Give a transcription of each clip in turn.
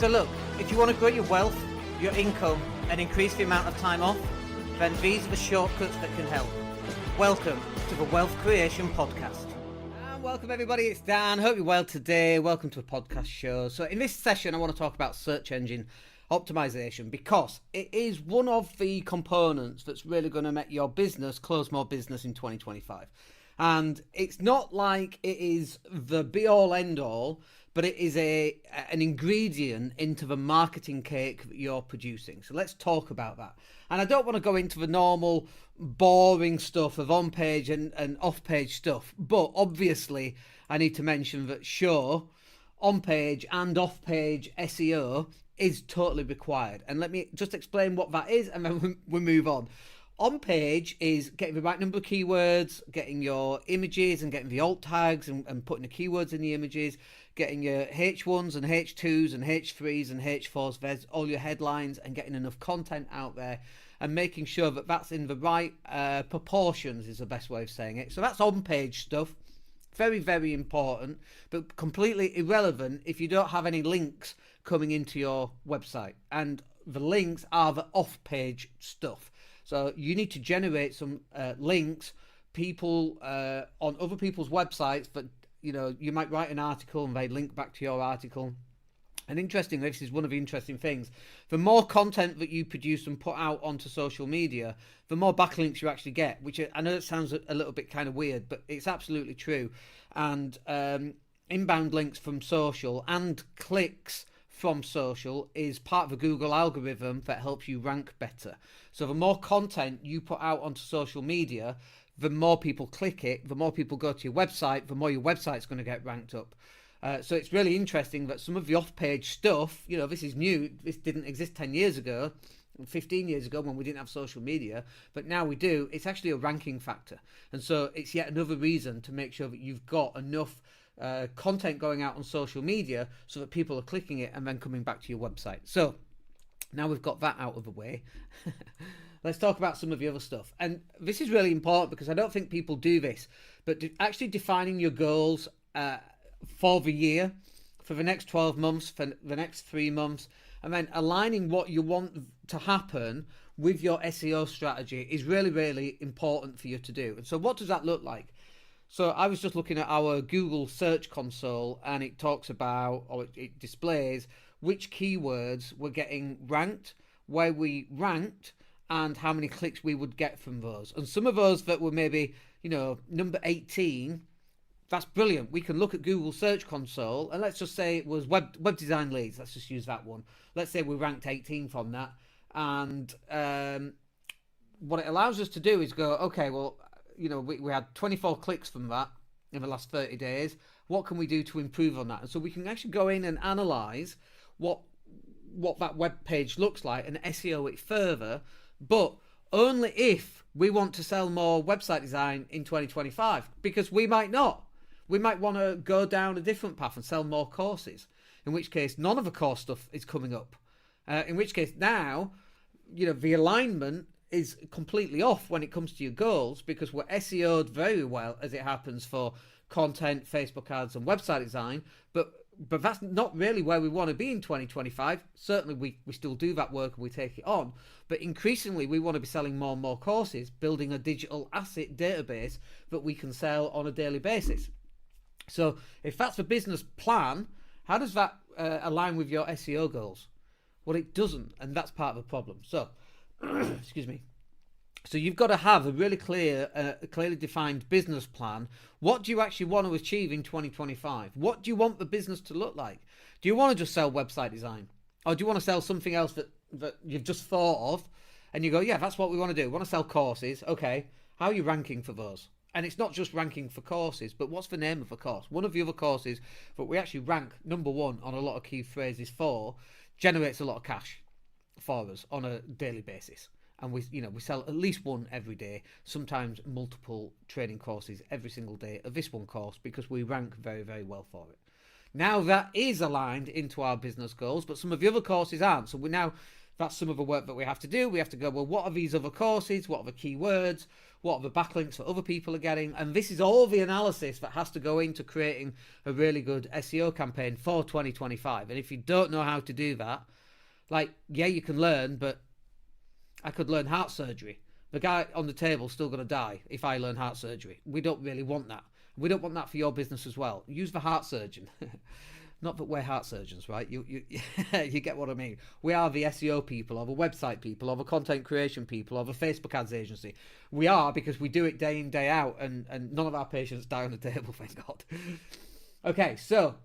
So look, if you want to grow your wealth, your income, and increase the amount of time off, then these are the shortcuts that can help. Welcome to the Wealth Creation Podcast. And welcome everybody, it's Dan. Hope you're well today. Welcome to a podcast show. So in this session, I want to talk about search engine optimization because it is one of the components that's really going to make your business close more business in 2025. And it's not like it is the be-all, end-all, but it is an ingredient into the marketing cake that you're producing. So let's talk about that. And I don't want to go into the normal boring stuff of on-page and off-page stuff, but obviously I need to mention that sure, on-page and off-page SEO is totally required. And let me just explain what that is and then we move on. On page is getting the right number of keywords, getting your images and getting the alt tags and putting the keywords in the images, getting your H1s and H2s and H3s and H4s, there's all your headlines and getting enough content out there and making sure that that's in the right proportions is the best way of saying it. So that's on page stuff. Very, very important, but completely irrelevant if you don't have any links coming into your website. And the links are the off-page stuff. So you need to generate some links, people on other people's websites, but you might write an article and they link back to your article. And interestingly, this is one of the interesting things. The more content that you produce and put out onto social media, the more backlinks you actually get, which I know it sounds a little bit kind of weird, but it's absolutely true. And inbound links from social and clicks from social is part of the Google algorithm that helps you rank better. So the more content you put out onto social media, the more people click it, the more people go to your website, the more your website's going to get ranked up. So it's really interesting that some of the off-page stuff, this is new, this didn't exist 10 years ago, 15 years ago when we didn't have social media, but now we do. It's actually a ranking factor. And so it's yet another reason to make sure that you've got enough content going out on social media so that people are clicking it and then coming back to your website. So now we've got that out of the way, let's talk about some of the other stuff. And this is really important because I don't think people do this, but actually defining your goals for the year, for the next 12 months, for the next 3 months, and then aligning what you want to happen with your SEO strategy is really, really important for you to do. And so what does that look like? So I was just looking at our Google Search Console and it talks about, or it displays which keywords were getting ranked, where we ranked, and how many clicks we would get from those. And some of those that were maybe, number 18, that's brilliant. We can look at Google Search Console and let's just say it was web design leads. Let's just use that one. Let's say we ranked 18 from that. And what it allows us to do is go, okay, well, we had 24 clicks from that in the last 30 days. What can we do to improve on that? And so we can actually go in and analyze what that web page looks like and SEO it further, but only if we want to sell more website design in 2025, because we might not. We might want to go down a different path and sell more courses, in which case none of the course stuff is coming up. In which case now, the alignment is completely off when it comes to your goals because we're SEO'd very well as it happens for content, Facebook ads and website design, but that's not really where we want to be in 2025. Certainly we still do that work and we take it on, but increasingly we want to be selling more and more courses, building a digital asset database that we can sell on a daily basis. So if that's the business plan, how does that align with your SEO goals? Well, it doesn't, and that's part of the problem. So excuse me. So you've got to have a really clearly defined business plan. What do you actually want to achieve in 2025? What do you want the business to look like? Do you want to just sell website design? Or do you want to sell something else that you've just thought of and you go, yeah, that's what we want to do. We want to sell courses. Okay, how are you ranking for those? And it's not just ranking for courses, but what's the name of the course? One of the other courses that we actually rank number one on a lot of key phrases for generates a lot of cash for us on a daily basis. And we sell at least one every day, sometimes multiple training courses every single day of this one course because we rank very, very well for it. Now that is aligned into our business goals, but some of the other courses aren't. So That's some of the work that we have to do. We have to go, well, what are these other courses? What are the keywords? What are the backlinks that other people are getting? And this is all the analysis that has to go into creating a really good SEO campaign for 2025. And if you don't know how to do that, like, yeah, you can learn, but I could learn heart surgery. The guy on the table is still going to die if I learn heart surgery. We don't really want that. We don't want that for your business as well. Use the heart surgeon. Not that we're heart surgeons, right? You you get what I mean. We are the SEO people, or the website people, or the content creation people, or the Facebook ads agency. We are, because we do it day in, day out, and none of our patients die on the table, thank God. Okay, so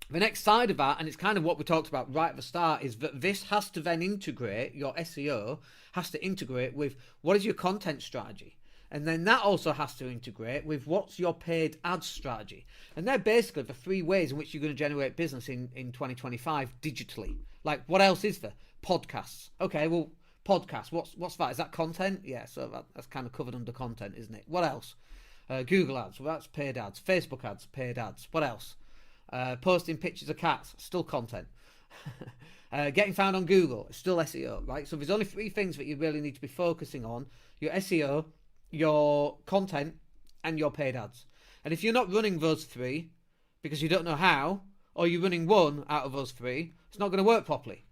the next side of that, and it's kind of what we talked about right at the start, is that this has to then integrate, your SEO has to integrate with what is your content strategy. And then that also has to integrate with what's your paid ads strategy. And they're basically the three ways in which you're going to generate business in 2025 digitally. Like, what else is there? Podcasts. Okay, well, podcasts. What's that? Is that content? Yeah, so that's kind of covered under content, isn't it? What else? Google ads. Well, that's paid ads. Facebook ads, paid ads. What else? Posting pictures of cats. Still content. Getting found on Google. Still SEO, right? So there's only three things that you really need to be focusing on. Your SEO, your content, and your paid ads. And if you're not running those three because you don't know how, or you're running one out of those three, it's not going to work properly.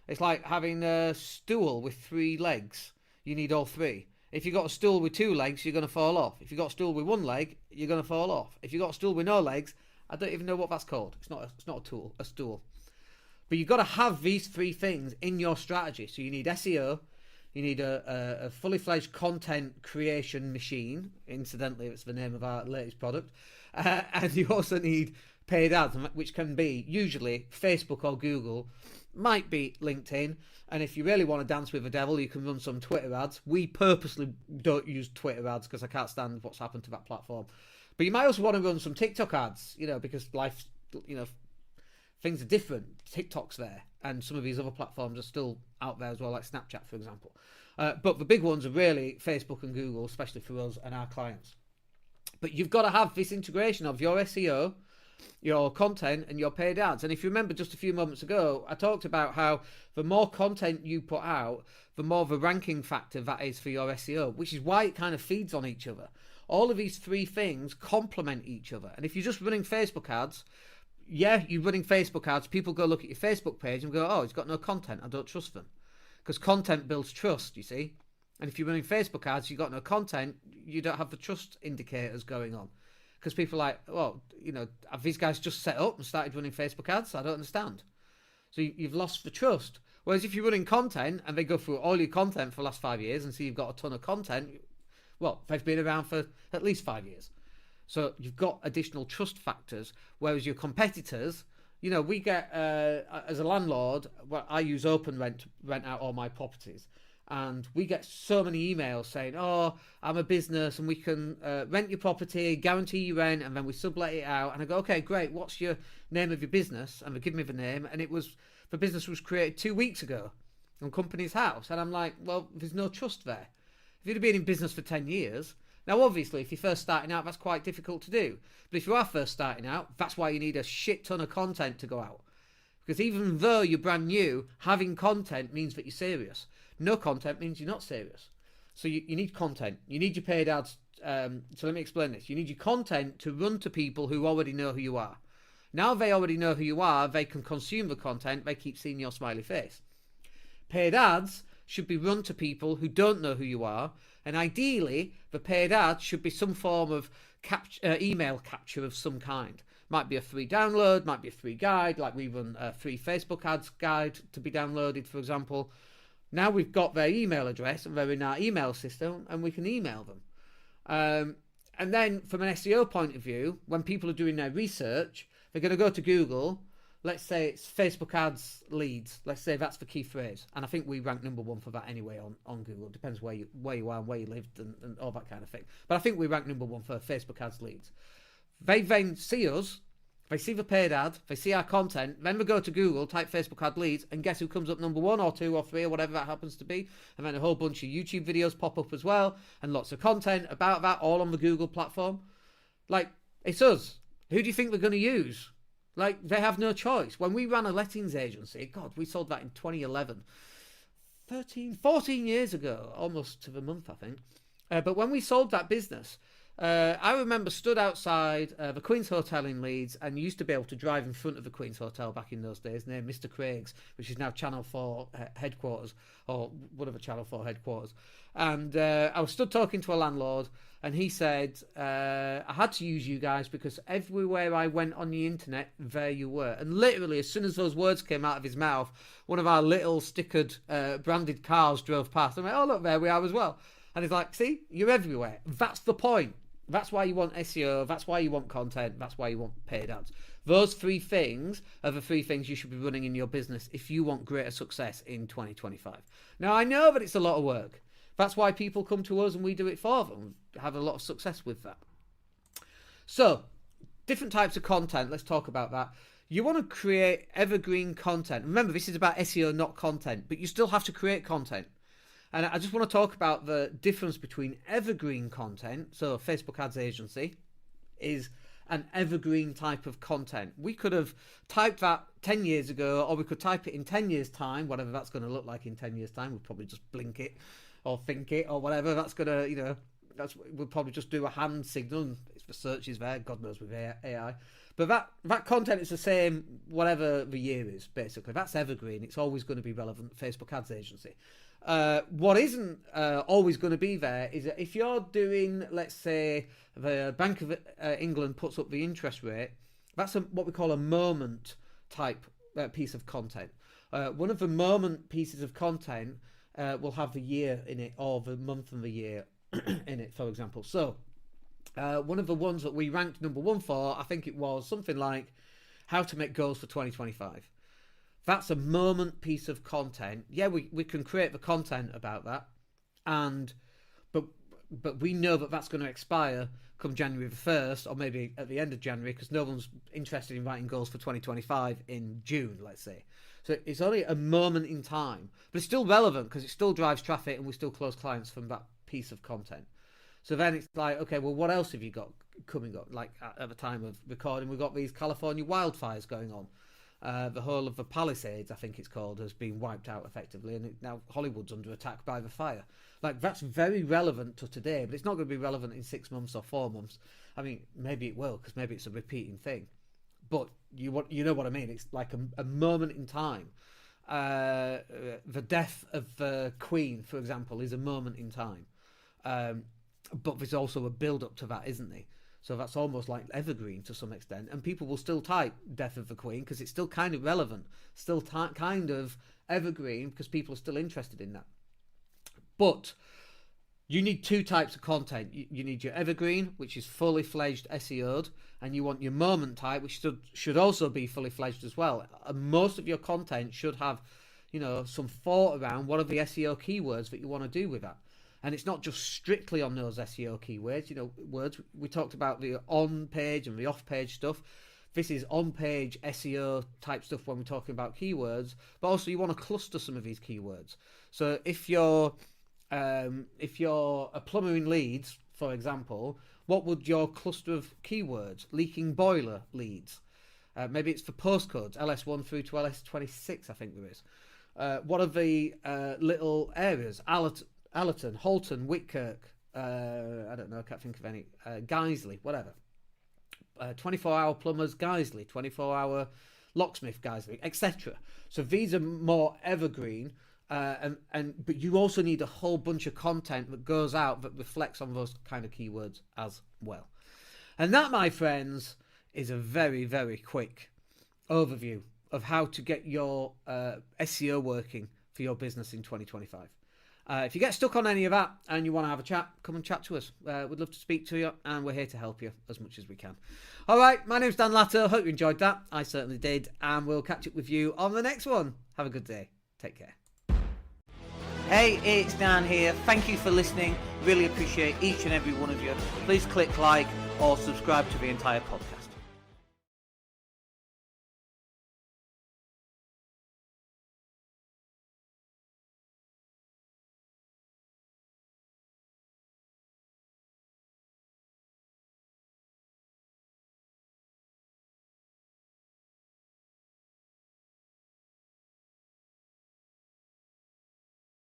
It's like having a stool with 3 legs. You need all 3. If you've got a stool with 2 legs, you're going to fall off. If you've got a stool with 1 leg, you're going to fall off. If you've got a stool with no legs, I don't even know what that's called. It's not a stool. But you've got to have these 3 things in your strategy. So you need SEO, you need a fully fledged content creation machine. Incidentally, it's the name of our latest product. And you also need paid ads, which can be usually Facebook or Google, might be LinkedIn. And if you really want to dance with the devil, you can run some Twitter ads. We purposely don't use Twitter ads because I can't stand what's happened to that platform. But you might also want to run some TikTok ads, because life, things are different. TikTok's there, and some of these other platforms are still out there as well, like Snapchat, for example. But the big ones are really Facebook and Google, especially for us and our clients. But you've got to have this integration of your SEO, your content, and your paid ads. And if you remember just a few moments ago, I talked about how the more content you put out, the more the ranking factor that is for your SEO, which is why it kind of feeds on each other. All of these 3 things complement each other. And if you're just running Facebook ads, yeah, you're running Facebook ads, people go look at your Facebook page and go, oh, it's got no content, I don't trust them. Because content builds trust, you see. And if you're running Facebook ads, you've got no content, you don't have the trust indicators going on. Because people are like, well, have these guys just set up and started running Facebook ads? I don't understand. So you've lost the trust. Whereas if you're running content and they go through all your content for the last 5 years and see you've got a ton of content, well, they've been around for at least 5 years. So you've got additional trust factors, whereas your competitors, we get, as a landlord, well, I use OpenRent to rent out all my properties. And we get so many emails saying, oh, I'm a business and we can rent your property, guarantee you rent, and then we sublet it out. And I go, okay, great. What's your name of your business? And they give me the name. And the business was created 2 weeks ago on Company's House. And I'm like, well, there's no trust there. If you'd have been in business for 10 years, now obviously if you're first starting out, that's quite difficult to do. But if you are first starting out, that's why you need a shit ton of content to go out. Because even though you're brand new, having content means that you're serious. No content means you're not serious. So you need content. You need your paid ads. So let me explain this. You need your content to run to people who already know who you are. Now they already know who you are, they can consume the content, they keep seeing your smiley face. Paid ads should be run to people who don't know who you are, and ideally the paid ads should be some form of email capture of some kind. Might be a free download, might be a free guide, like we run a free Facebook ads guide to be downloaded, for example. Now we've got their email address and they're in our email system and we can email them. And then from an SEO point of view, when people are doing their research, they're going to go to Google. Let's say it's Facebook ads leads. Let's say that's the key phrase. And I think we rank number 1 for that anyway on Google. It depends where you are and where you lived and all that kind of thing. But I think we rank number 1 for Facebook ads leads. They then see us, they see the paid ad, they see our content, then they go to Google, type Facebook ad leads, and guess who comes up number 1 or 2 or 3 or whatever that happens to be. And then a whole bunch of YouTube videos pop up as well, and lots of content about that, all on the Google platform. Like, it's us. Who do you think they're going to use? Like, they have no choice. When we ran a lettings agency, God, we sold that in 2011. 14 years ago, almost to the month, I think. But when we sold that business, I remember stood outside the Queen's Hotel in Leeds, and used to be able to drive in front of the Queen's Hotel back in those days, near Mr. Craig's, which is now Channel 4 headquarters, or one of the Channel 4 headquarters. And I was stood talking to a landlord, and he said, I had to use you guys because everywhere I went on the internet, there you were. And literally, as soon as those words came out of his mouth, one of our little stickered, branded cars drove past. I'm like, oh, look, there we are as well. And he's like, see, you're everywhere. That's the point. That's why you want SEO. That's why you want content. That's why you want paid ads. Those three things are the three things you should be running in your business if you want greater success in 2025. Now, I know that it's a lot of work. That's why people come to us and we do it for them. Have a lot of success with that. So, different types of content. Let's talk about that. You want to create evergreen content. Remember, this is about SEO, not content, but you still have to create content. And I just want to talk about the difference between evergreen content. So Facebook Ads Agency is an evergreen type of content. We could have typed that 10 years ago, or we could type it in 10 years time, whatever that's going to look like in 10 years time. We'll probably just blink it or think it or whatever. That's going to, we'll probably just do a hand signal. If the search is there, God knows with AI. But that content is the same whatever the year is, basically. That's evergreen. It's always going to be relevant to Facebook Ads Agency. What isn't always going to be there is that if you're doing, let's say, the Bank of England puts up the interest rate, that's what we call a moment type piece of content. One of the moment pieces of content will have the year in it, or the month and the year in it, for example. So one of the ones that we ranked number one for, I think it was something like how to make goals for 2025. That's a moment piece of content. Yeah, we can create the content about that, but we know that that's going to expire come January the 1st, or maybe at the end of January, because no one's interested in writing goals for 2025 in June, let's say. So it's only a moment in time, but it's still relevant because it still drives traffic and we still close clients from that piece of content. So then it's like, okay, well, what else have you got coming up? Like at the time of recording, we've got these California wildfires going on. The whole of the Palisades, I think it's called, has been wiped out effectively, and now Hollywood's under attack by the fire. Like, that's very relevant to today, but it's not going to be relevant in 6 months or 4 months. I mean, maybe it will, because maybe it's a repeating thing. But you know what I mean. It's like a moment in time. The death of the Queen, for example, is a moment in time. But there's also a build-up to that, isn't there? So that's almost like evergreen to some extent. And people will still type Death of the Queen because it's still kind of relevant. Still kind of evergreen because people are still interested in that. But you need two types of content. You need your evergreen, which is fully fledged SEO'd. And you want your moment type, which should also be fully fledged as well. And most of your content should have, some thought around what are the SEO keywords that you want to do with that. And it's not just strictly on those SEO keywords, words. We talked about the on-page and the off-page stuff. This is on-page SEO type stuff when we're talking about keywords, but also you want to cluster some of these keywords. So if you're a plumber in Leeds, for example, what would your cluster of keywords? Leaking boiler leads. Maybe it's for postcodes, LS1 through to LS26, I think there is. What are the little areas? Allerton, Halton, Whitkirk, I don't know, I can't think of any, Guiseley, whatever. 24-hour plumbers, Guiseley, 24-hour locksmith, Guiseley, etc. So these are more evergreen, but you also need a whole bunch of content that goes out that reflects on those kind of keywords as well. And that, my friends, is a very, very quick overview of how to get your SEO working for your business in 2025. If you get stuck on any of that and you want to have a chat, come and chat to us. We'd love to speak to you, and we're here to help you as much as we can. All right, my name's Dan Latto. Hope you enjoyed that. I certainly did, and we'll catch up with you on the next one. Have a good day. Take care. Hey, it's Dan here. Thank you for listening. Really appreciate each and every one of you. Please click like or subscribe to the entire podcast.